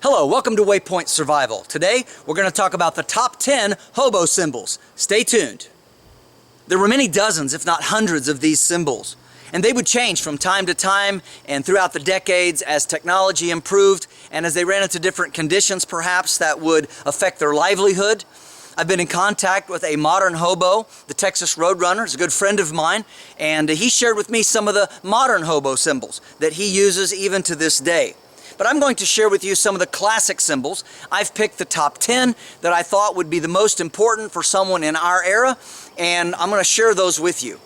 Hello, welcome to Waypoint Survival. Today, we're going to talk about the top 10 hobo symbols. Stay tuned. There were many dozens, if not hundreds, of these symbols, and they would change from time to time and throughout the decades as technology improved and as they ran into different conditions, perhaps, that would affect their livelihood. I've been in contact with a modern hobo, the Texas Roadrunner. He's a good friend of mine, and he shared with me some of the modern hobo symbols that he uses even to this day. But I'm going to share with you some of the classic symbols. I've picked the top 10 that I thought would be the most important for someone in our era, and I'm going to share those with you.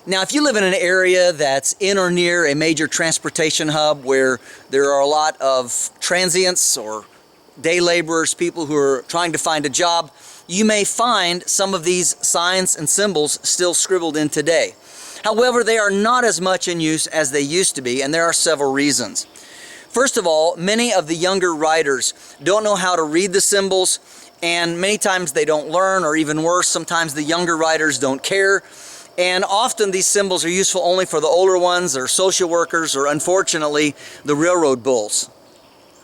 Now, if you live in an area that's in or near a major transportation hub where there are a lot of transients or day laborers, people who are trying to find a job, you may find some of these signs and symbols still scribbled in today. However, they are not as much in use as they used to be, and there are several reasons. First of all, many of the younger riders don't know how to read the symbols, and many times they don't learn, or even worse, sometimes the younger riders don't care. And often these symbols are useful only for the older ones, or social workers, or unfortunately, the railroad bulls.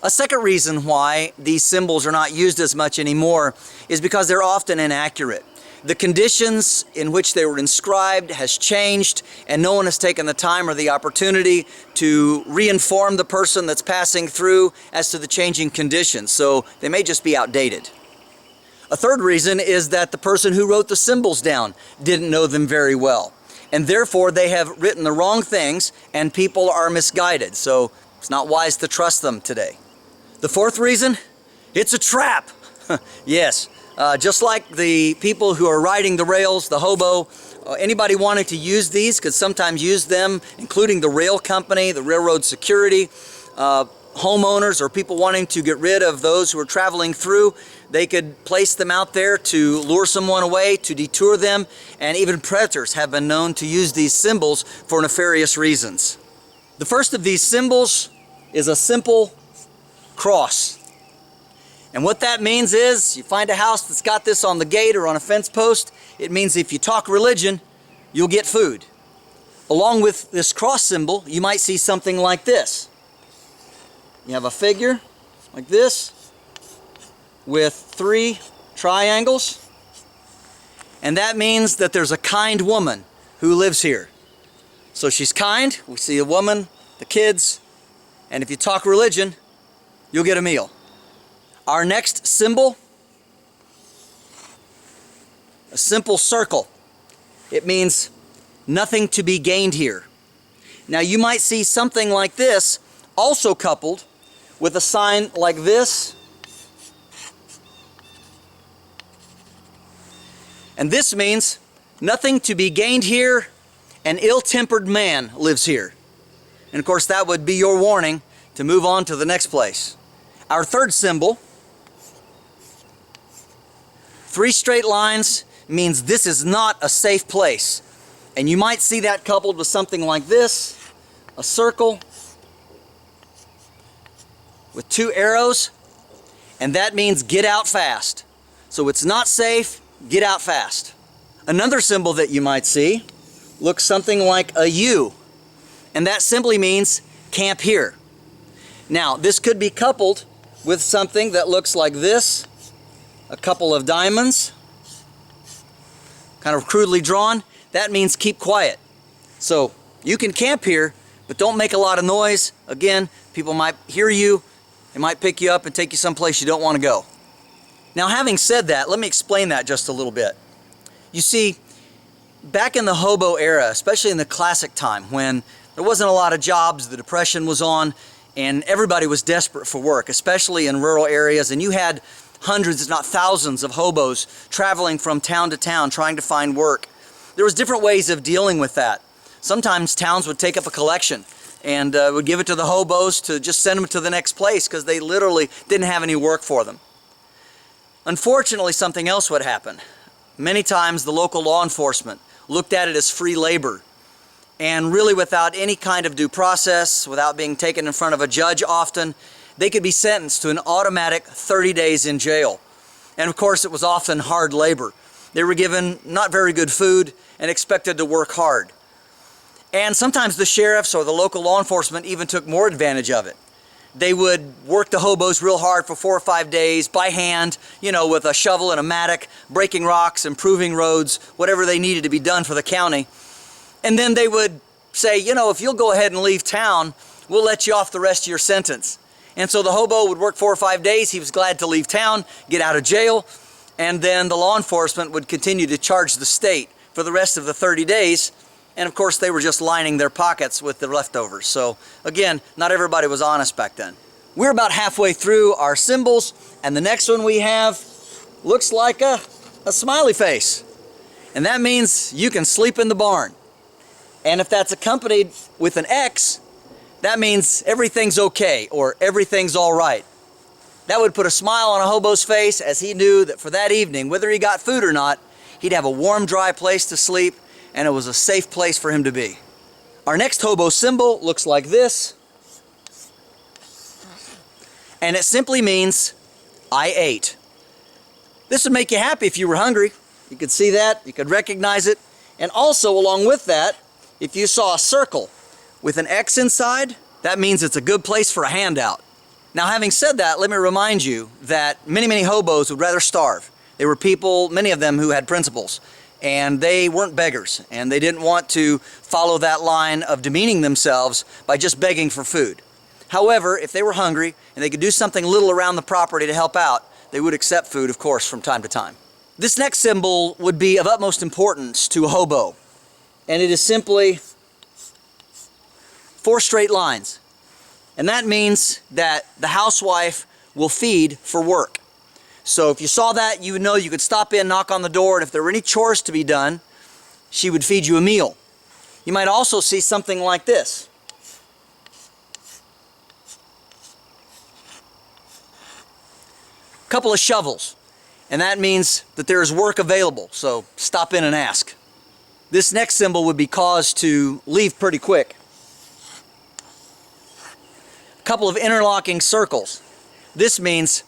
A second reason why these symbols are not used as much anymore is because they're often inaccurate. The conditions in which they were inscribed has changed, and no one has taken the time or the opportunity to re-inform the person that's passing through as to the changing conditions, so they may just be outdated. A third reason is that the person who wrote the symbols down didn't know them very well, and therefore they have written the wrong things and people are misguided, so it's not wise to trust them today. The fourth reason? It's a trap! Yes. Just like the people who are riding the rails, the hobo, anybody wanting to use these could sometimes use them, including the rail company, the railroad security, homeowners, or people wanting to get rid of those who are traveling through. They could place them out there to lure someone away, to detour them, and even predators have been known to use these symbols for nefarious reasons. The first of these symbols is a simple cross. And what that means is, you find a house that's got this on the gate or on a fence post, it means if you talk religion, you'll get food. Along with this cross symbol, you might see something like this. You have a figure like this with 3 triangles, and that means that there's a kind woman who lives here. So she's kind, we see a woman, the kids, and if you talk religion, you'll get a meal. Our next symbol, a simple circle. It means nothing to be gained here. Now you might see something like this also coupled with a sign like this. And this means nothing to be gained here, an ill-tempered man lives here. And of course that would be your warning to move on to the next place. Our third symbol, 3 straight lines, means this is not a safe place. And you might see that coupled with something like this, a circle with 2 arrows, and that means get out fast. So it's not safe, get out fast. Another symbol that you might see looks something like a U, and that simply means camp here. Now, this could be coupled with something that looks like this, a couple of diamonds, kind of crudely drawn. That means keep quiet. So you can camp here, but don't make a lot of noise. Again, people might hear you, they might pick you up and take you someplace you don't want to go. Now, having said that, let me explain that just a little bit. You see, back in the hobo era, especially in the classic time when there wasn't a lot of jobs, the Depression was on, and everybody was desperate for work, especially in rural areas, and you had hundreds, if not thousands, of hobos traveling from town to town trying to find work. There was different ways of dealing with that. Sometimes towns would take up a collection and would give it to the hobos to just send them to the next place because they literally didn't have any work for them. Unfortunately, something else would happen. Many times the local law enforcement looked at it as free labor, and really without any kind of due process, without being taken in front of a judge often, they could be sentenced to an automatic 30 days in jail. And of course, it was often hard labor. They were given not very good food and expected to work hard. And sometimes the sheriffs or the local law enforcement even took more advantage of it. They would work the hobos real hard for 4 or 5 days by hand, you know, with a shovel and a mattock, breaking rocks, improving roads, whatever they needed to be done for the county. And then they would say, you know, if you'll go ahead and leave town, we'll let you off the rest of your sentence. And so the hobo would work 4 or 5 days. He was glad to leave town, get out of jail, and then the law enforcement would continue to charge the state for the rest of the 30 days. And of course, they were just lining their pockets with the leftovers. So again, not everybody was honest back then. We're about halfway through our symbols, and the next one we have looks like a smiley face. And that means you can sleep in the barn. And if that's accompanied with an X, that means everything's okay, or everything's all right. That would put a smile on a hobo's face, as he knew that for that evening, whether he got food or not, he'd have a warm, dry place to sleep, and it was a safe place for him to be. Our next hobo symbol looks like this, and it simply means, I ate. This would make you happy if you were hungry. You could see that, you could recognize it, and also along with that, if you saw a circle with an X inside, that means it's a good place for a handout. Now, having said that, let me remind you that many hobos would rather starve. They were people, many of them, who had principles, and they weren't beggars, and they didn't want to follow that line of demeaning themselves by just begging for food. However, if they were hungry and they could do something little around the property to help out, they would accept food, of course, from time to time. This next symbol would be of utmost importance to a hobo, and it is simply 4 straight lines. And that means that the housewife will feed for work. So if you saw that, you would know you could stop in, knock on the door, and if there were any chores to be done, she would feed you a meal. You might also see something like this. A couple of shovels, and that means that there is work available, so stop in and ask. This next symbol would be cause to leave pretty quick. A couple of interlocking circles. This means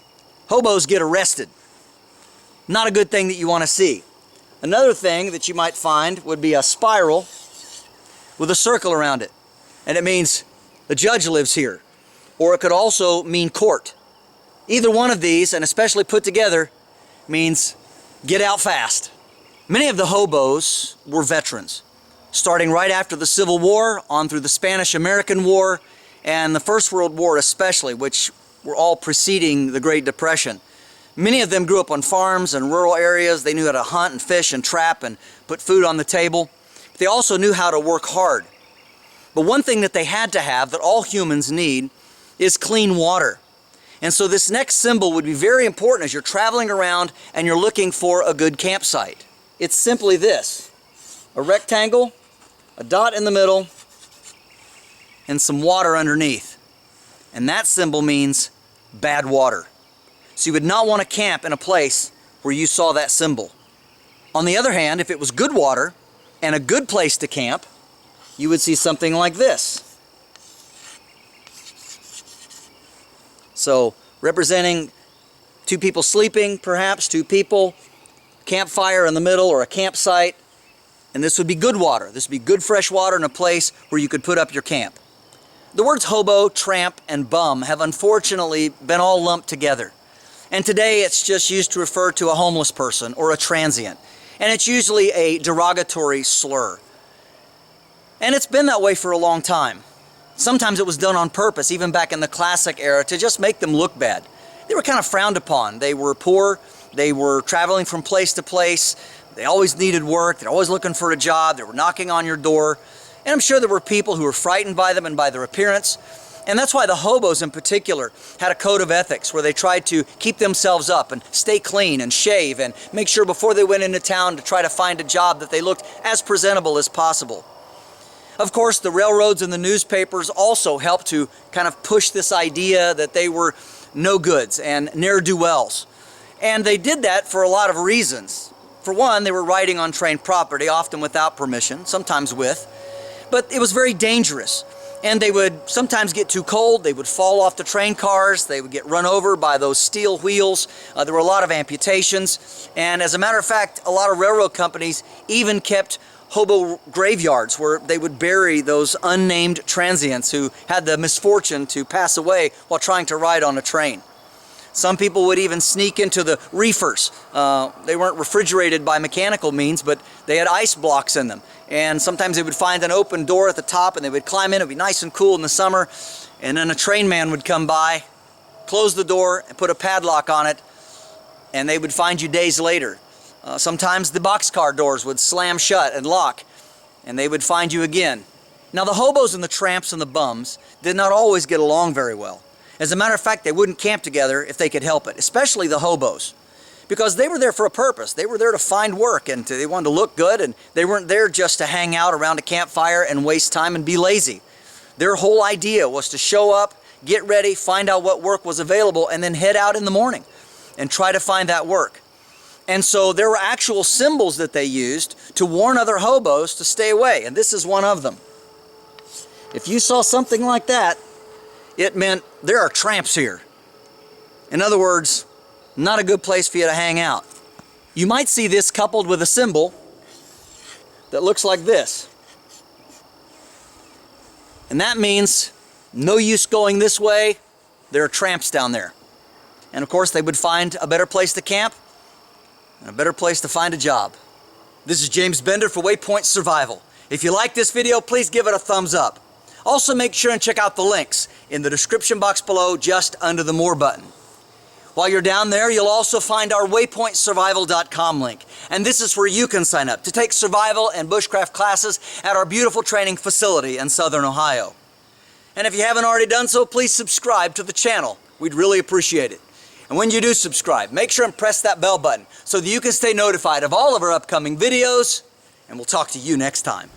hobos get arrested. Not a good thing that you want to see. Another thing that you might find would be a spiral with a circle around it. And it means the judge lives here. Or it could also mean court. Either one of these, and especially put together, means get out fast. Many of the hobos were veterans, starting right after the Civil War on through the Spanish-American War and the First World War especially, which were all preceding the Great Depression. Many of them grew up on farms and rural areas. They knew how to hunt and fish and trap and put food on the table. They also knew how to work hard. But one thing that they had to have, that all humans need, is clean water. And so this next symbol would be very important as you're traveling around and you're looking for a good campsite. It's simply this: a rectangle, a dot in the middle, and some water underneath. And that symbol means bad water. So you would not want to camp in a place where you saw that symbol. On the other hand, if it was good water and a good place to camp, you would see something like this. So representing 2 people sleeping, perhaps 2 people, campfire in the middle, or a campsite. And this would be good water. This would be good fresh water in a place where you could put up your camp. The words hobo, tramp, and bum have unfortunately been all lumped together. And today it's just used to refer to a homeless person or a transient. And it's usually a derogatory slur. And it's been that way for a long time. Sometimes it was done on purpose, even back in the classic era, to just make them look bad. They were kind of frowned upon. They were poor, they were traveling from place to place, they always needed work, they're always looking for a job, they were knocking on your door. And I'm sure there were people who were frightened by them and by their appearance. And that's why the hobos in particular had a code of ethics where they tried to keep themselves up and stay clean and shave and make sure before they went into town to try to find a job that they looked as presentable as possible. Of course, the railroads and the newspapers also helped to kind of push this idea that they were no goods and ne'er-do-wells. And they did that for a lot of reasons. For one, they were riding on trained property, often without permission, sometimes with. But it was very dangerous. And they would sometimes get too cold, they would fall off the train cars, they would get run over by those steel wheels. There were a lot of amputations. And as a matter of fact, a lot of railroad companies even kept hobo graveyards where they would bury those unnamed transients who had the misfortune to pass away while trying to ride on a train. Some people would even sneak into the reefers. They weren't refrigerated by mechanical means, but they had ice blocks in them. And sometimes they would find an open door at the top and they would climb in. It would be nice and cool in the summer. And then a train man would come by, close the door, and put a padlock on it, and they would find you days later. Sometimes the boxcar doors would slam shut and lock, and they would find you again. Now the hobos and the tramps and the bums did not always get along very well. As a matter of fact, they wouldn't camp together if they could help it, especially the hobos, because they were there for a purpose. They were there to find work, and they wanted to look good, and they weren't there just to hang out around a campfire and waste time and be lazy. Their whole idea was to show up, get ready, find out what work was available, and then head out in the morning and try to find that work. And so there were actual symbols that they used to warn other hobos to stay away, and this is one of them. If you saw something like that, it meant there are tramps here. In other words, not a good place for you to hang out. You might see this coupled with a symbol that looks like this. And that means no use going this way, there are tramps down there. And of course they would find a better place to camp and a better place to find a job. This is James Bender for Waypoint Survival. If you like this video, please give it a thumbs up. Also make sure and check out the links in the description box below just under the More button. While you're down there, you'll also find our waypointsurvival.com link. And this is where you can sign up to take survival and bushcraft classes at our beautiful training facility in Southern Ohio. And if you haven't already done so, please subscribe to the channel. We'd really appreciate it. And when you do subscribe, make sure and press that bell button so that you can stay notified of all of our upcoming videos, and we'll talk to you next time.